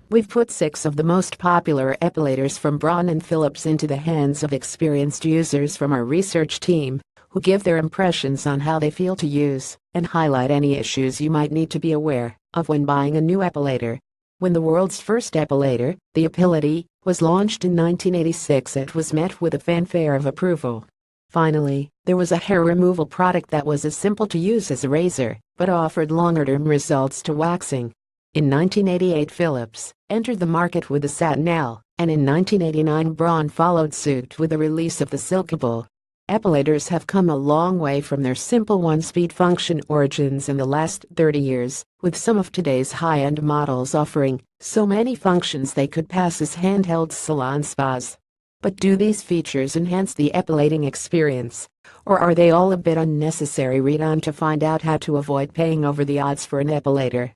We've put 6 of the most popular epilators from Braun and Philips into the hands of experienced users from our research team, who give their impressions on how they feel to use and highlight any issues you might need to be aware of when buying a new epilator. When the world's first epilator, the Epility, was launched in 1986, it was met with a fanfare of approval. Finally, there was a hair removal product that was as simple to use as a razor, but offered longer-term results to waxing. In 1988, Philips entered the market with the Satinel, and in 1989 Braun followed suit with the release of the Silkable. Epilators have come a long way from their simple one-speed function origins in the last 30 years, with some of today's high-end models offering so many functions they could pass as handheld salon spas. But do these features enhance the epilating experience, or are they all a bit unnecessary? Read on to find out how to avoid paying over the odds for an epilator.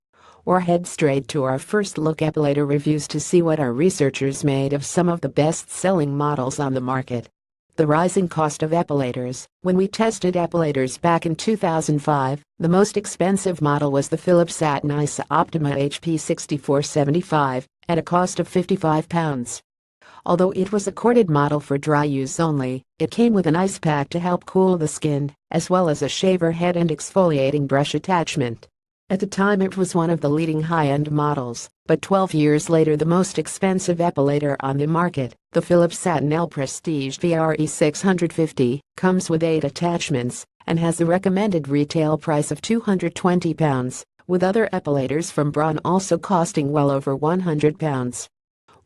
Or head straight to our first look epilator reviews to see what our researchers made of some of the best-selling models on the market. The rising cost of epilators. When we tested epilators back in 2005, the most expensive model was the Philips Satin Isa Optima HP 6475, at a cost of £55. Although it was a corded model for dry use only, it came with an ice pack to help cool the skin, as well as a shaver head and exfoliating brush attachment. At the time it was one of the leading high-end models, but 12 years later the most expensive epilator on the market, the Philips Satinel Prestige VRE 650, comes with 8 attachments and has a recommended retail price of £220, with other epilators from Braun also costing well over £100.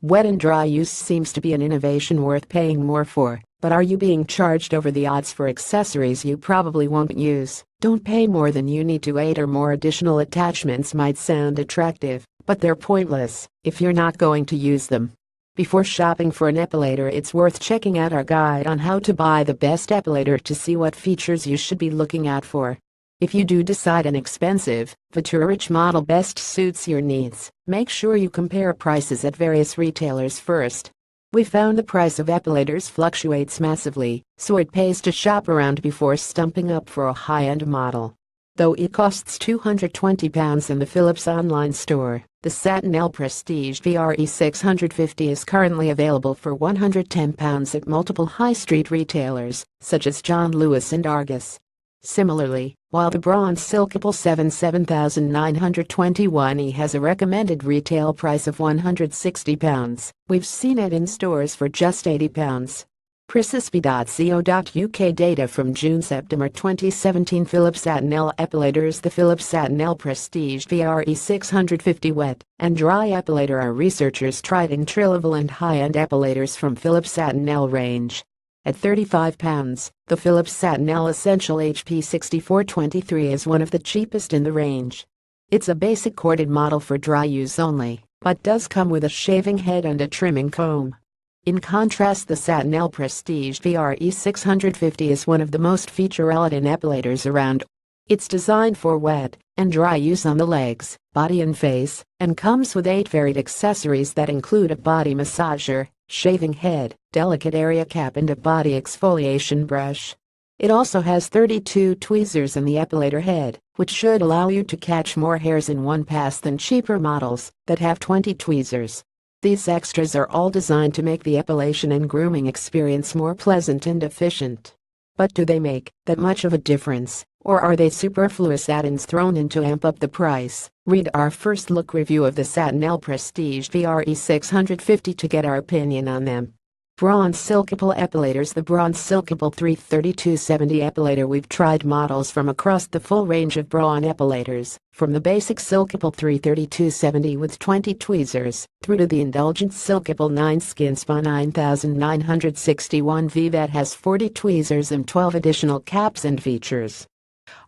Wet and dry use seems to be an innovation worth paying more for, but are you being charged over the odds for accessories you probably won't use? Don't pay more than you need to. 8 or more additional attachments might sound attractive, but they're pointless if you're not going to use them. Before shopping for an epilator, it's worth checking out our guide on how to buy the best epilator to see what features you should be looking out for. If you do decide an expensive, feature-rich model best suits your needs, make sure you compare prices at various retailers first. We found the price of epilators fluctuates massively, so it pays to shop around before stumping up for a high-end model. Though it costs £220 in the Philips online store, the Satinel Prestige VRE 650 is currently available for £110 at multiple high-street retailers, such as John Lewis and Argos. Similarly, while the Braun Silkable 7921E has a recommended retail price of £160, we've seen it in stores for just £80. Prisisp.co.uk data from June-September 2017. Philips Satinel epilators. The Philips Satinel Prestige VRE 650 wet and dry epilator. Our researchers tried entry-level and high-end epilators from Philips Satinel range. At £35, the Philips Satinel Essential HP 6423 is one of the cheapest in the range. It's a basic corded model for dry use only, but does come with a shaving head and a trimming comb. In contrast, the Satinel Prestige VRE 650 is one of the most feature-laden epilators around. It's designed for wet and dry use on the legs, body and face, and comes with 8 varied accessories that include a body massager, shaving head, delicate area cap and a body exfoliation brush. It also has 32 tweezers in the epilator head, which should allow you to catch more hairs in one pass than cheaper models that have 20 tweezers. These extras are all designed to make the epilation and grooming experience more pleasant and efficient. But do they make that much of a difference, or are they superfluous add-ins thrown in to amp up the price? Read our first look review of the Satinel Prestige VRE 650 to get our opinion on them. Braun Silkable epilators. The Braun Silkable 33270 epilator. We've tried models from across the full range of Braun epilators, from the basic Silkable 33270 with 20 tweezers, through to the indulgent Silkable 9 Skin Spa 9961V that has 40 tweezers and 12 additional caps and features.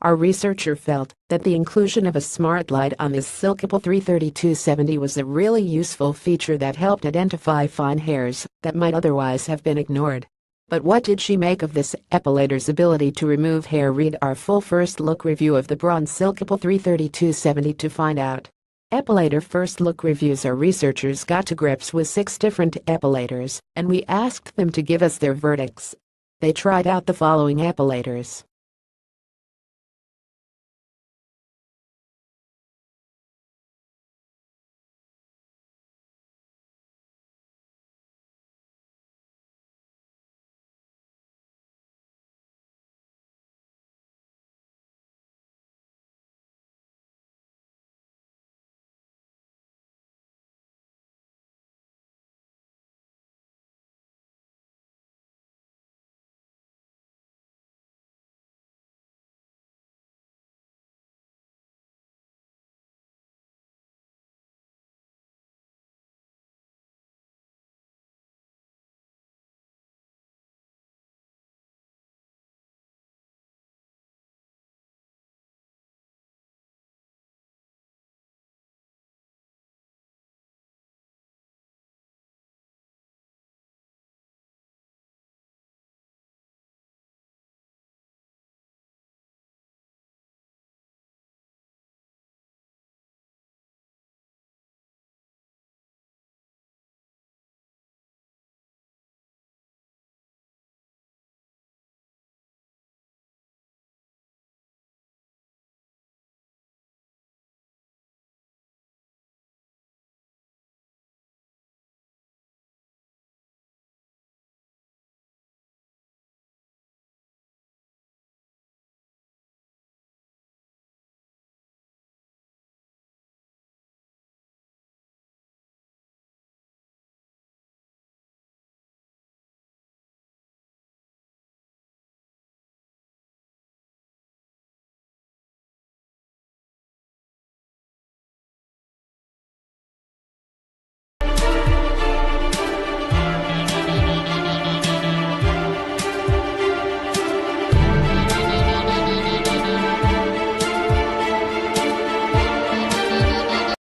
Our researcher felt that the inclusion of a smart light on this Silkable 33270 was a really useful feature that helped identify fine hairs that might otherwise have been ignored. But what did she make of this epilator's ability to remove hair? Read our full first look review of the Braun Silkable 33270 to find out. Epilator first look reviews. Our researchers got to grips with 6 different epilators, and we asked them to give us their verdicts. They tried out the following epilators: